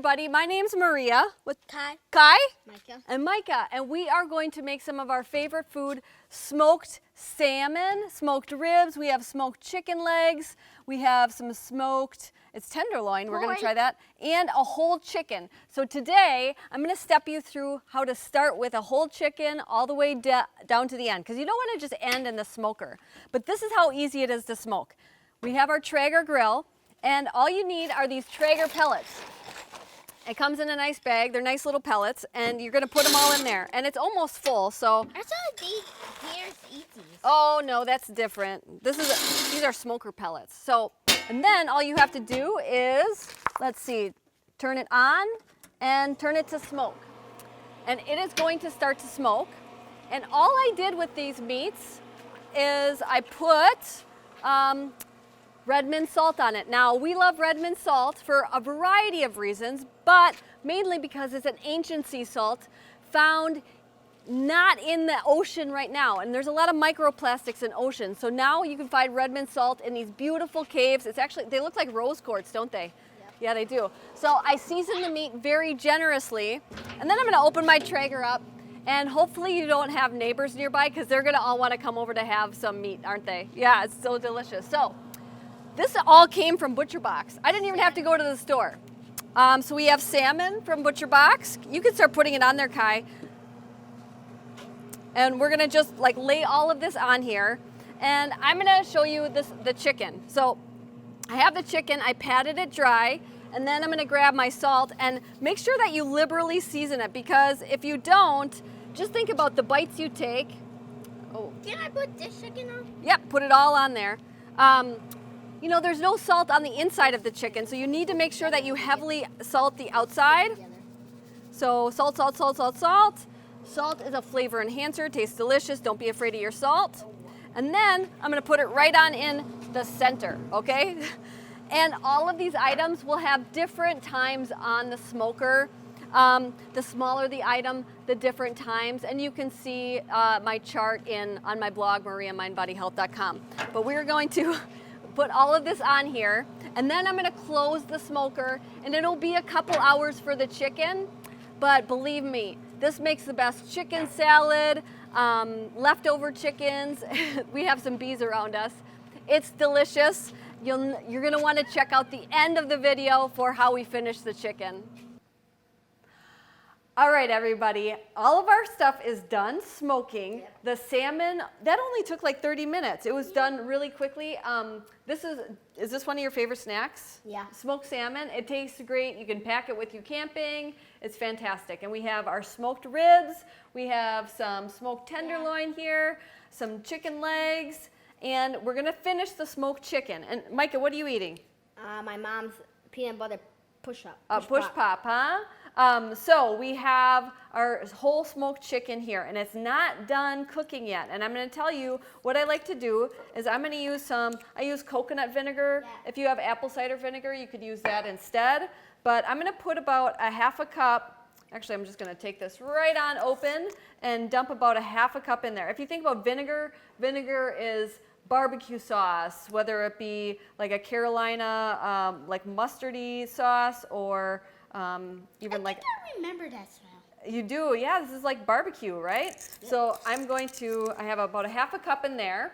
everybody. My name's Maria with Kai, Micah, and we are going to make some of our favorite food, smoked salmon, smoked ribs. We have smoked chicken legs. We have some smoked, it's tenderloin, we're going to try that, and a whole chicken. So today, I'm going to step you through how to start with a whole chicken all the way down to the end, because you don't want to just end in the smoker. But this is how easy it is to smoke. We have our Traeger grill, and all you need are these Traeger pellets. It comes in a nice bag. They're nice little pellets, and you're going to put them all in there. And it's almost full, so. I saw deers eat these. Oh no, that's different. These are smoker pellets. So, and then all you have to do is, let's see, turn it on and turn it to smoke. And it is going to start to smoke. And all I did with these meats is I put Redmond salt on it. Now, we love Redmond salt for a variety of reasons, but mainly because it's an ancient sea salt found not in the ocean right now. And there's a lot of microplastics in oceans. So now you can find Redmond salt in these beautiful caves. It's actually, they look like rose quartz, don't they? Yep. Yeah, they do. So I season the meat very generously. And then I'm gonna open my Traeger up. And hopefully you don't have neighbors nearby because they're gonna all wanna come over to have some meat, aren't they? Yeah, it's so delicious. So this all came from Butcher Box. I didn't even have to go to the store. So we have salmon from Butcher Box. You can start putting it on there, Kai. And we're gonna just like lay all of this on here. And I'm gonna show you the chicken. So I have the chicken, I patted it dry, and then I'm gonna grab my salt and make sure that you liberally season it, because if you don't, just think about the bites you take. Oh. Can I put this chicken on? Yep, put it all on there. You know, there's no salt on the inside of the chicken, so you need to make sure that you heavily salt the outside. So salt, salt, salt, salt, salt. Salt is a flavor enhancer, tastes delicious, don't be afraid of your salt. And then I'm gonna put it right on in the center, okay? And all of these items will have different times on the smoker. The smaller the item, the different times, and you can see my chart on my blog, mariamindbodyhealth.com. But we're going to put all of this on here, and then I'm gonna close the smoker, and it'll be a couple hours for the chicken, but believe me, this makes the best chicken salad, leftover chickens. We have some bees around us. It's delicious. You're gonna wanna check out the end of the video for how we finish the chicken. All right, everybody, all of our stuff is done smoking. Yep. The salmon, that only took like 30 minutes. It was done really quickly. Is this one of your favorite snacks? Yeah. Smoked salmon, it tastes great. You can pack it with you camping. It's fantastic. And we have our smoked ribs. We have some smoked tenderloin here, some chicken legs, and we're gonna finish the smoked chicken. And Micah, what are you eating? My mom's peanut butter push pop, huh? So we have our whole smoked chicken here, and it's not done cooking yet. And I'm going to tell you what I like to do is I'm going to use I use coconut vinegar. Yeah. If you have apple cider vinegar, you could use that instead. But I'm going to put about a half a cup. Actually, I'm just going to take this right on open and dump about a half a cup in there. If you think about vinegar, vinegar is barbecue sauce, whether it be like a Carolina like mustardy sauce, or even I remember that smell. You do, yeah, this is like barbecue, right? Yep. So I have about a half a cup in there,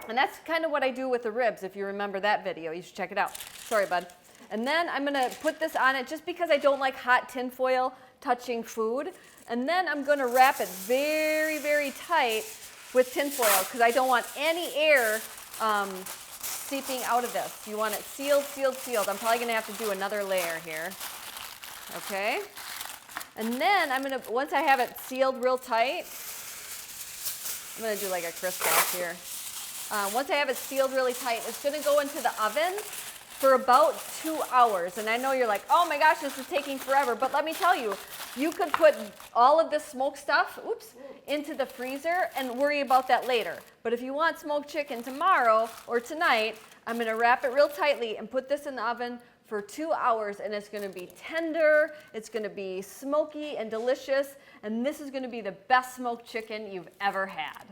and that's kind of what I do with the ribs. If you remember that video, you should check it out. Sorry, bud. And then I'm gonna put this on it just because I don't like hot tin foil touching food. And then I'm gonna wrap it very, very tight with tin foil because I don't want any air seeping out of this. You want it sealed, sealed, sealed. I'm probably gonna have to do another layer here. Okay, and then once I have it sealed real tight, I'm gonna do like a crisscross here. Once I have it sealed really tight, it's gonna go into the oven for about 2 hours. And I know you're like, oh my gosh, this is taking forever, but let me tell you, you could put all of this smoked stuff, into the freezer and worry about that later. But if you want smoked chicken tomorrow or tonight, I'm gonna wrap it real tightly and put this in the oven for 2 hours, and it's gonna be tender, it's gonna be smoky and delicious, and this is gonna be the best smoked chicken you've ever had.